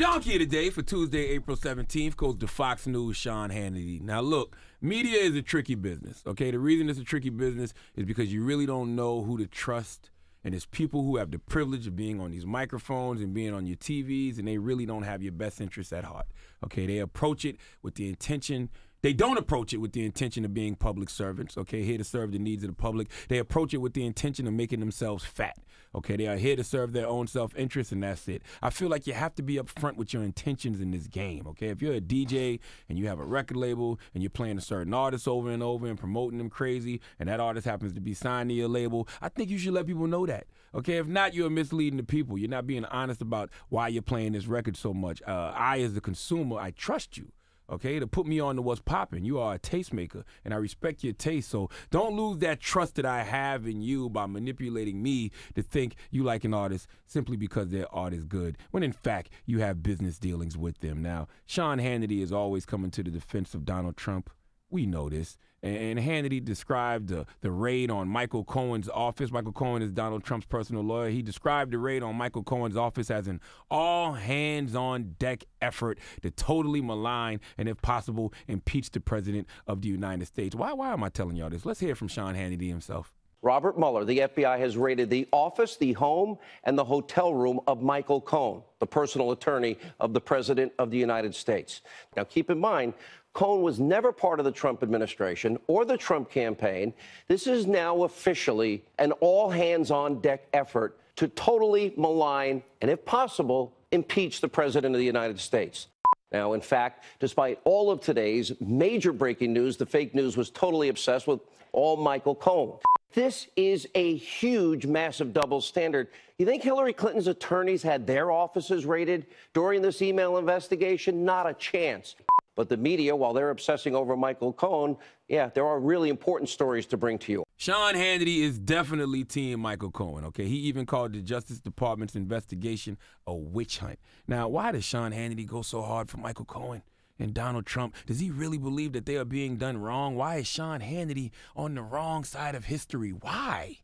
Donkey of the day for Tuesday, April 17th goes to Fox News' Sean Hannity. Now, look, media is a tricky business, okay? The reason it's a tricky business is because you really don't know who to trust, and it's people who have the privilege of being on these microphones and being on your TVs, and they really don't have your best interests at heart, okay? They approach it with the intention. They don't approach it with the intention of being public servants, okay, here to serve the needs of the public. They approach it with the intention of making themselves fat, okay? They are here to serve their own self-interest, and that's it. I feel like you have to be upfront with your intentions in this game, okay? If you're a DJ and you have a record label and you're playing a certain artist over and over and promoting them crazy, and that artist happens to be signed to your label, I think you should let people know that, okay? If not, you're misleading the people. You're not being honest about why you're playing this record so much. I, as the consumer, I trust you. Okay, to put me on to what's popping. You are a tastemaker, and I respect your taste, so don't lose that trust that I have in you by manipulating me to think you like an artist simply because their art is good, when in fact you have business dealings with them. Now, Sean Hannity is always coming to the defense of Donald Trump. We know this. And Hannity described the raid on Michael Cohen's office. Michael Cohen is Donald Trump's personal lawyer. He described the raid on Michael Cohen's office as an all-hands-on-deck effort to totally malign and, if possible, impeach the president of the United States. Why am I telling y'all this? Let's hear from Sean Hannity himself. Robert Mueller, the FBI has raided the office, the home, and the hotel room of Michael Cohen, the personal attorney of the President of the United States. Now, keep in mind, Cohen was never part of the Trump administration or the Trump campaign. This is now officially an all-hands-on-deck effort to totally malign and, if possible, impeach the President of the United States. Now, in fact, despite all of today's major breaking news, the fake news was totally obsessed with all Michael Cohen. This is a huge, massive double standard. You think Hillary Clinton's attorneys had their offices raided during this email investigation? Not a chance. But the media, while they're obsessing over Michael Cohen, yeah, there are really important stories to bring to you. Sean Hannity is definitely team Michael Cohen, okay? He even called the Justice Department's investigation a witch hunt. Now, why does Sean Hannity go so hard for Michael Cohen and Donald Trump? Does he really believe that they are being done wrong? Why is Sean Hannity on the wrong side of history? Why?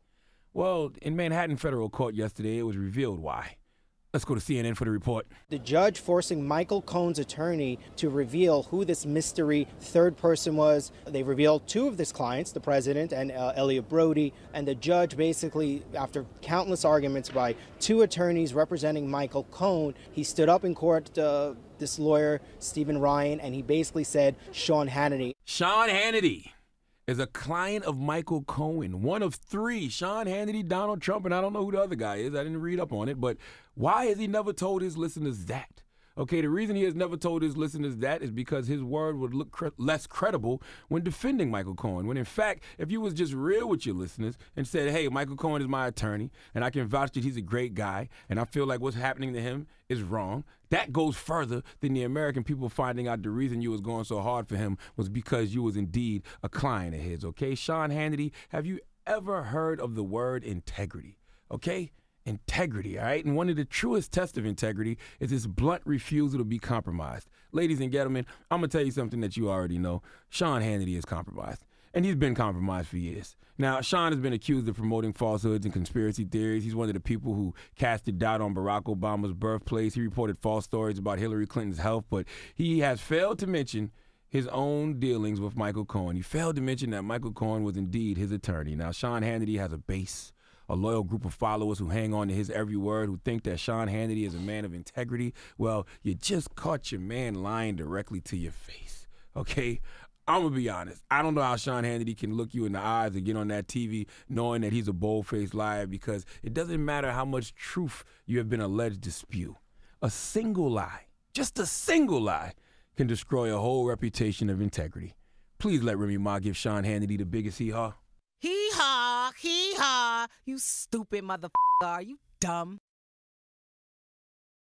Well, in Manhattan federal court yesterday, it was revealed why. Let's go to CNN for the report. The judge forcing Michael Cohen's attorney to reveal who this mystery third person was. They revealed two of his clients, the president and Elliot Brody, and the judge basically, after countless arguments by two attorneys representing Michael Cohen, he stood up in court, this lawyer, Stephen Ryan, and he basically said, Sean Hannity. Sean Hannity is a client of Michael Cohen, one of three. Sean Hannity, Donald Trump, and I don't know who the other guy is. I didn't read up on it, but why has he never told his listeners that? Okay, the reason he has never told his listeners that is because his word would look less credible when defending Michael Cohen. When in fact, if you was just real with your listeners and said, hey, Michael Cohen is my attorney, and I can vouch that he's a great guy, and I feel like what's happening to him is wrong, that goes further than the American people finding out the reason you was going so hard for him was because you was indeed a client of his, okay? Sean Hannity, have you ever heard of the word integrity, okay? Integrity, all right? And one of the truest tests of integrity is this blunt refusal to be compromised. Ladies and gentlemen, I'm going to tell you something that you already know. Sean Hannity is compromised, and he's been compromised for years. Now, Sean has been accused of promoting falsehoods and conspiracy theories. He's one of the people who casted doubt on Barack Obama's birthplace. He reported false stories about Hillary Clinton's health, but he has failed to mention his own dealings with Michael Cohen. He failed to mention that Michael Cohen was indeed his attorney. Now, Sean Hannity has a base, a loyal group of followers who hang on to his every word, who think that Sean Hannity is a man of integrity. Well, you just caught your man lying directly to your face, okay? I'm going to be honest. I don't know how Sean Hannity can look you in the eyes and get on that TV knowing that he's a bold-faced liar, because it doesn't matter how much truth you have been alleged to spew. A single lie, just a single lie, can destroy a whole reputation of integrity. Please let Remy Ma give Sean Hannity the biggest hee-haw. Hee-haw, hee-haw, you stupid motherfucker, are you dumb?